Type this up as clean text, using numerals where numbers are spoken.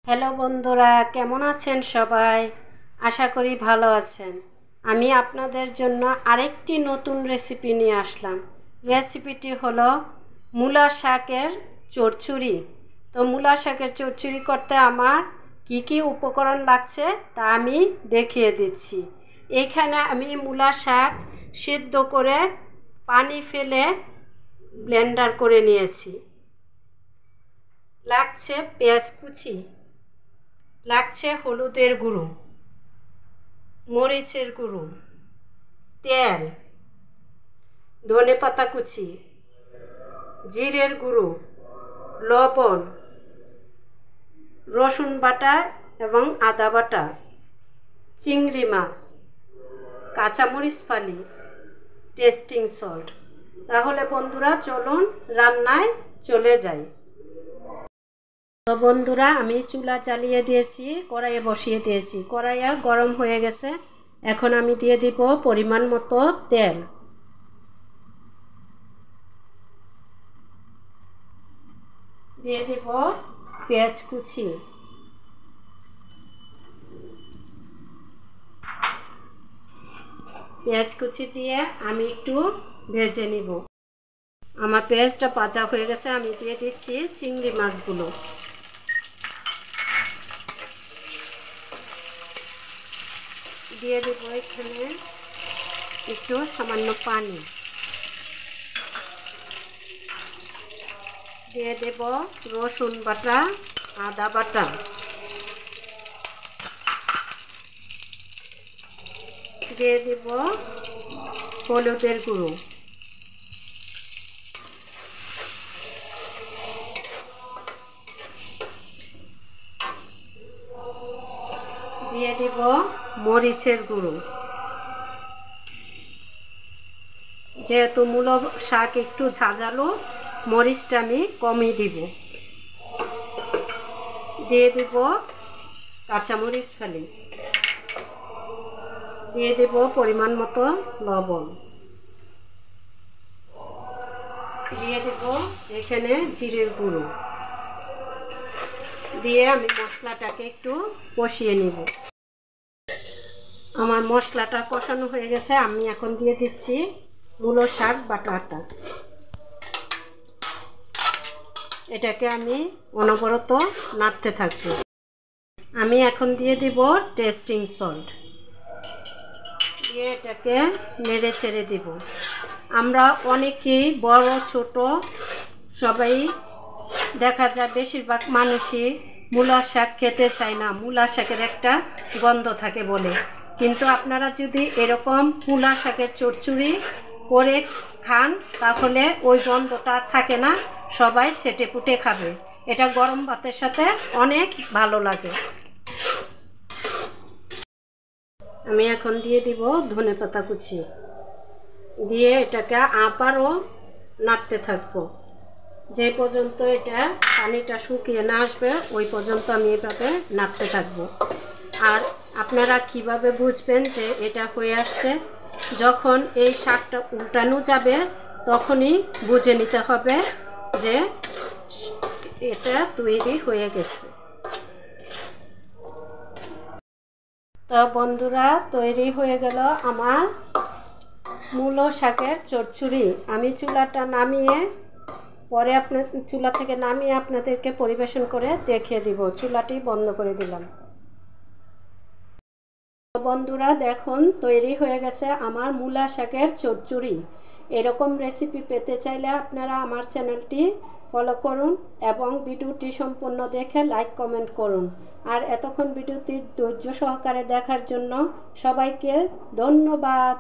Hello বন্ধুরা, কেমন আছেন সবাই? আশা করি ভালো আছেন। আমি আপনাদের জন্য আরেকটি নতুন রেসিপি নিয়ে আসলাম। রেসিপিটি হলো মূলা শাকের চচ্চড়ি। তো মূলা শাকের চচ্চড়ি করতে আমার কি কি উপকরণ লাগছে তা আমি দেখিয়ে দিচ্ছি। এইখানে আমি মূলা শাক সিদ্ধ করে পানি ফেলে ব্লেন্ডার করে নিয়েছি। লাগছে পেঁয়াজ কুচি, লাগছে হলুদের গুঁড়ো, মরিচের গুঁড়ো, তেল, ধনেপাতা কুচি, জিরের গুঁড়ো, লবণ, রসুন বাটা এবং আদা বাটা, চিংড়ি মাছ, কাঁচামরিচ ফালি, টেস্টিং সল্ট। তাহলে বন্ধুরা চলুন রান্নায় চলে যাই। তো বন্ধুরা, আমি চুলা চালিয়ে দিয়েছি, কড়াইয়ে বসিয়ে দিয়েছি। কড়াইয়া গরম হয়ে গেছে। এখন আমি দিয়ে দিব পরিমাণ মতো তেল। দিয়ে দিব পেঁয়াজ কুচি, পেঁয়াজ কুচি দিয়ে আমি একটু ভেজে নিব। আমার পেঁয়াজটা ভাজা হয়ে গেছে। আমি দিয়ে দিচ্ছি চিংড়ি মাছগুলো। দিয়ে দেব এখানে একটু সামান্য পানি। দিয়ে দেব রসুন বাটা, আদা বাটা, দিয়ে দেব হলুদের গুঁড়ো, দিয়ে দেব মরিচের গুঁড়ো। যেহেতু মূলো শাক একটু ঝাঁঝালো, মরিচটা আমি কমিয়ে দিব। দিয়ে দেব কাঁচামরিচ ফালি, দিয়ে দেব পরিমাণ মতো লবণ, দিয়ে দেব এখানে জিরের গুঁড়ো। দিয়ে আমি মশলাটাকে একটু কষিয়ে নিব। আমার মশলাটা কষানো হয়ে গেছে। আমি এখন দিয়ে দিচ্ছি মূলো শাক বাটাটা। এটাকে আমি অনবরত নাড়তে থাকবো। আমি এখন দিয়ে দিব টেস্টিং সল্ট, দিয়ে এটাকে নেড়ে ছেড়ে দিব। আমরা অনেকেই বড় ছোট সবাই দেখা যায় বেশিরভাগ মানুষই মূলা শাক খেতে চায় না, মূলা শাকের একটা গন্ধ থাকে বলে। কিন্তু আপনারা যদি এরকম মূলা শাকের চচ্চড়ি করে খান তাহলে ওই গন্ধটা থাকে না, সবাই চেটেপুটে খাবে। এটা গরম ভাতের সাথে অনেক ভালো লাগে। আমি এখন দিয়ে দিব ধনেপাতা কুচি, দিয়ে এটাকে আবারও নাড়তে থাকবো। যে পর্যন্ত এটা পানিটা শুকিয়ে না আসবে ওই পর্যন্ত আমি এভাবে নাড়তে থাকবো। আর আপনারা কিভাবে বুঝবেন যে এটা হয়ে আসছে? যখন এই শাকটা উল্টানো যাবে তখনই বুঝে নিতে হবে যে এটা তৈরি হয়ে গেছে। তো বন্ধুরা, তৈরি হয়ে গেল আমার মূলো শাকের চচ্চড়ি। আমি চুলাটা নামিয়ে পরে চুলা থেকে নামিয়ে আপনাদেরকে পরিবেশন করে দেখিয়ে দিব। চুলাটি বন্ধ করে দিলাম। বন্ধুরা দেখুন, তৈরি হয়ে গেছে আমার মূলা শাকের চচ্চড়ি। এরকম রেসিপি পেতে চাইলে আপনারা আমার চ্যানেলটি ফলো করুন এবং ভিডিওটি সম্পূর্ণ দেখে লাইক কমেন্ট করুন। আর এতক্ষণ ভিডিওটি ধৈর্য সহকারে দেখার জন্য সবাইকে ধন্যবাদ।